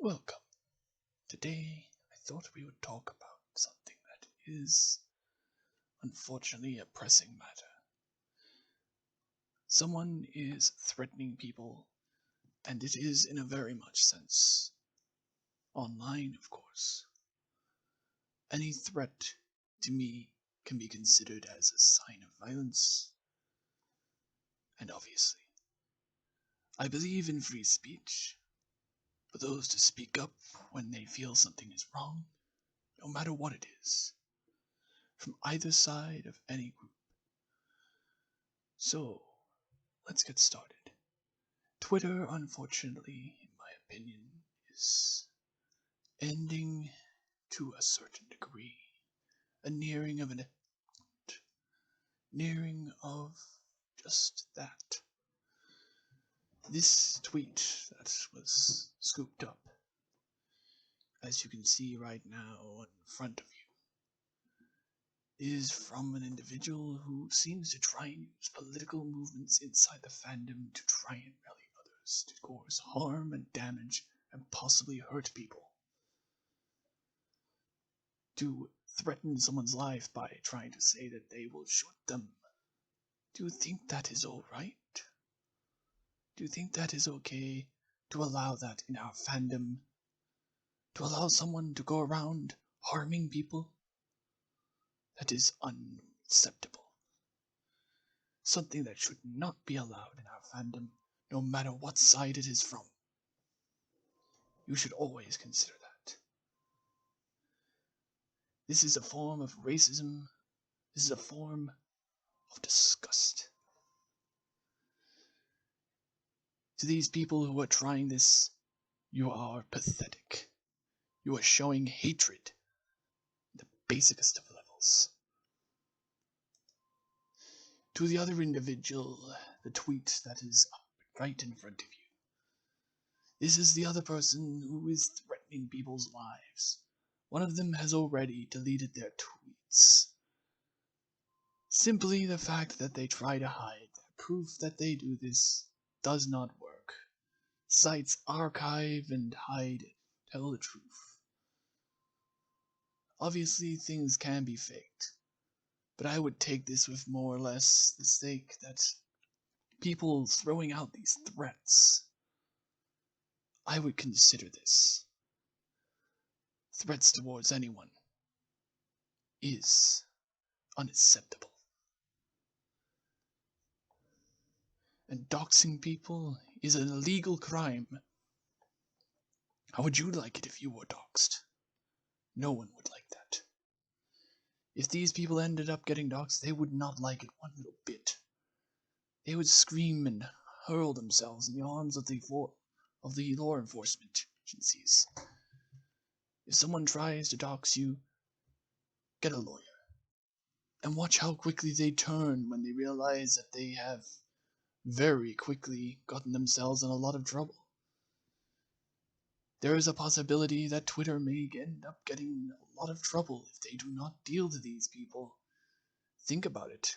Welcome. Today, I thought we would talk about something that is, unfortunately, a pressing matter. Someone is threatening people, and it is in a very much sense. Online, of course. Any threat to me can be considered as a sign of violence, and obviously, I believe in free speech for those to speak up when they feel something is wrong, no matter what it is, from either side of any group. So, let's get started. Twitter, unfortunately, in my opinion, is ending to a certain degree. A nearing of just that. This tweet that was scooped up, as you can see right now in front of you, is from an individual who seems to try and use political movements inside the fandom to try and rally others to cause harm and damage and possibly hurt people. To threaten someone's life by trying to say that they will shoot them. Do you think that is alright? Do you think that is okay to allow that in our fandom? To allow someone to go around harming people? That is unacceptable. Something that should not be allowed in our fandom, no matter what side it is from. You should always consider that. This is a form of racism. This is a form of disgust. To these people who are trying this, you are pathetic. You are showing hatred at the basicest of levels. To the other individual, the tweet that is up right in front of you. This is the other person who is threatening people's lives. One of them has already deleted their tweets. Simply the fact that they try to hide their proof that they do this does not work. Sites archive and hide tell the truth. Obviously, things can be faked, but I would take this with more or less the stake that people throwing out these threats, I would consider this. Threats towards anyone is unacceptable. And doxing people is an illegal crime. How would you like it if you were doxed? No one would like that. If these people ended up getting doxed, they would not like it one little bit. They would scream and hurl themselves in the arms of the law enforcement agencies. If someone tries to dox you, get a lawyer. And watch how quickly they turn when they realize that they have very quickly gotten themselves in a lot of trouble. There is a possibility that Twitter may end up getting in a lot of trouble if they do not deal to these people. Think about it.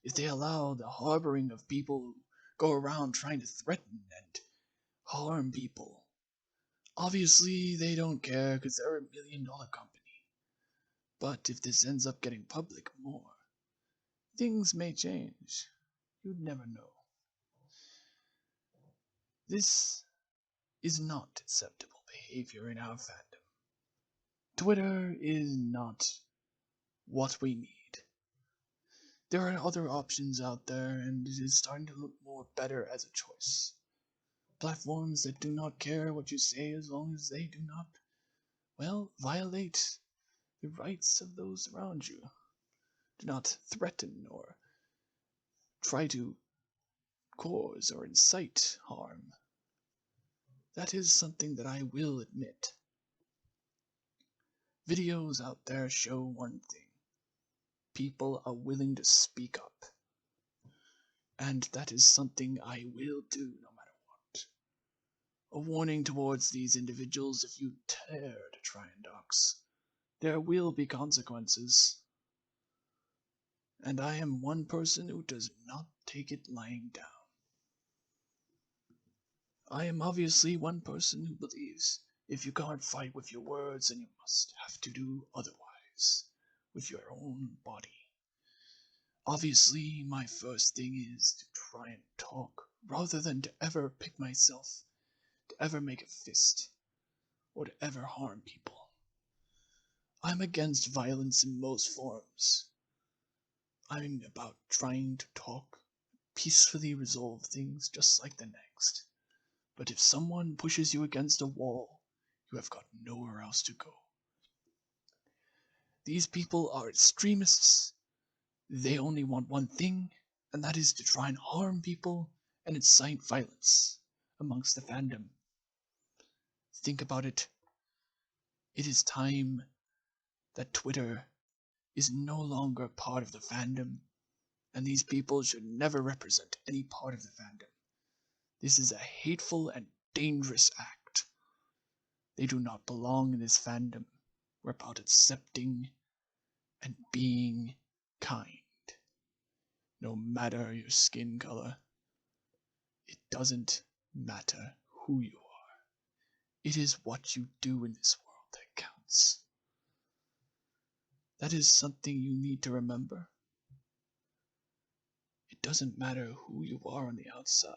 If they allow the harboring of people who go around trying to threaten and harm people, obviously they don't care because they're $1 million company. But if this ends up getting public more, things may change. You'd never know. This is not acceptable behavior in our fandom. Twitter is not what we need. There are other options out there, and it is starting to look more better as a choice. Platforms that do not care what you say as long as they do not, violate the rights of those around you. Do not threaten or try to cause or incite harm. That is something that I will admit. Videos out there show one thing. People are willing to speak up. And that is something I will do no matter what. A warning towards these individuals: if you dare to try and dox, there will be consequences. And I am one person who does not take it lying down. I am obviously one person who believes If you can't fight with your words, then you must have to do otherwise with your own body. Obviously, my first thing is to try and talk rather than to ever pick myself, to ever make a fist, or to ever harm people. I'm against violence in most forms. I'm about trying to talk, peacefully resolve things just like the next. But if someone pushes you against a wall, you have got nowhere else to go. These people are extremists. They only want one thing, and that is to try and harm people and incite violence amongst the fandom. Think about it. It is time that Twitter is no longer part of the fandom, and these people should never represent any part of the fandom. This is a hateful and dangerous act. They do not belong in this fandom. We're about accepting and being kind. No matter your skin color, it doesn't matter who you are. It is what you do in this world that counts. That is something you need to remember. It doesn't matter who you are on the outside.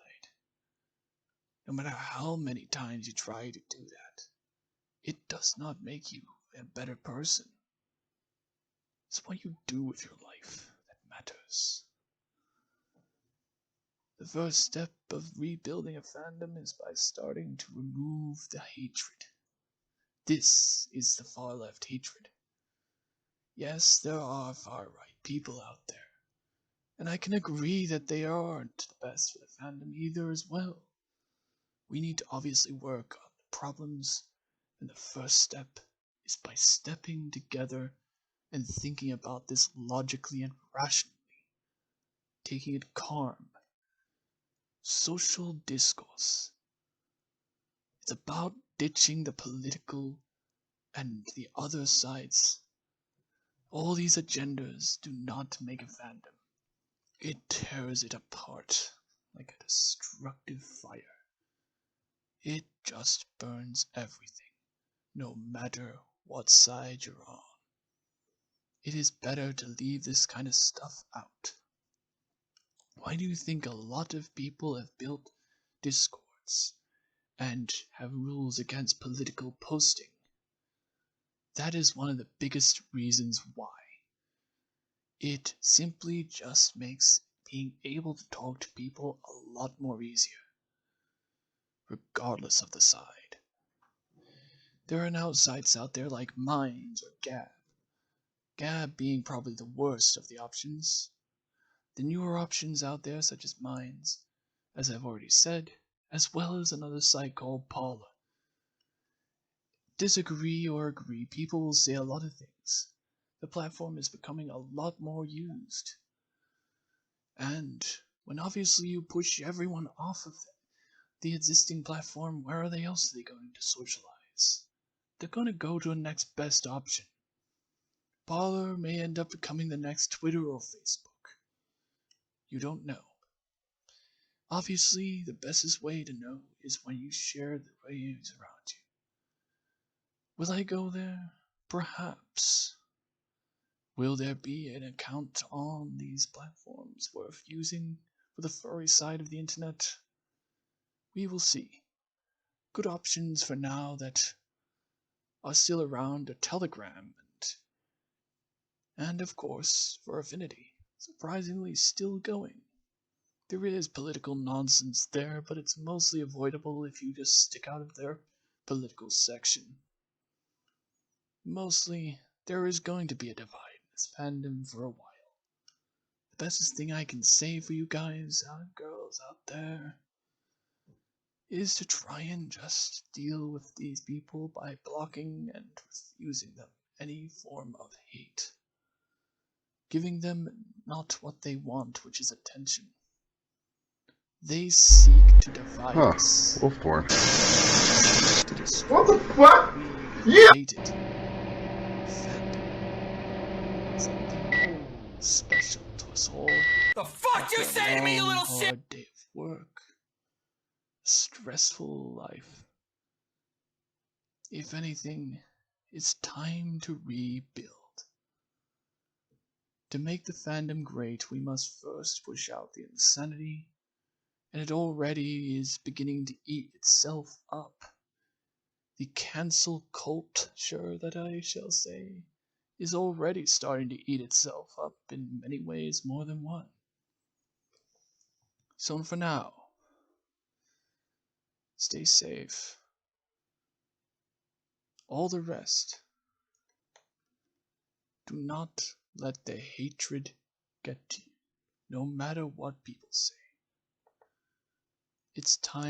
No matter how many times you try to do that, it does not make you a better person. It's what you do with your life that matters. The first step of rebuilding a fandom is by starting to remove the hatred. This is the far left hatred. Yes, there are far right people out there, and I can agree that they aren't the best for the fandom either as well. We need to obviously work on the problems, and the first step is by stepping together and thinking about this logically and rationally, taking it calm. Social discourse. It's about ditching the political and the other sides. All these agendas do not make a fandom. It tears it apart like a destructive fire. It just burns everything, no matter what side you're on. It is better to leave this kind of stuff out. Why do you think a lot of people have built discords and have rules against political posting? That is one of the biggest reasons why. It simply just makes being able to talk to people a lot more easier, regardless of the side. There are now sites out there like Minds or Gab. Gab being probably the worst of the options. The newer options out there such as Minds, as I've already said, as well as another site called Paula. Disagree or agree, people will say a lot of things. The platform is becoming a lot more used. And when obviously you push everyone off of the existing platform, where are they else are they going to socialize? They're going to go to the next best option. Parler may end up becoming the next Twitter or Facebook. You don't know. Obviously, the bestest way to know is when you share the waves around you. Will I go there? Perhaps. Will there be an account on these platforms worth using for the furry side of the internet? We will see. Good options for now that are still around are Telegram and of course for Affinity, surprisingly still going. There is political nonsense there, but it's mostly avoidable if you just stick out of their political section. Mostly, there is going to be a divide in this fandom for a while. The bestest thing I can say for you guys and girls out there is to try and just deal with these people by blocking and refusing them any form of hate. Giving them not what they want, which is attention. They seek to divide us. Wolf porn. What the fuck? Yeah! Something special to us all. The fuck you say to me, you little shit? Hard day of work. Stressful life. If anything, it's time to rebuild. To make the fandom great, we must first push out the insanity, and it already is beginning to eat itself up. The cancel culture, that I shall say, is already starting to eat itself up in many ways more than one. So for now, stay safe. All the rest, do not let the hatred get to you, no matter what people say. It's time.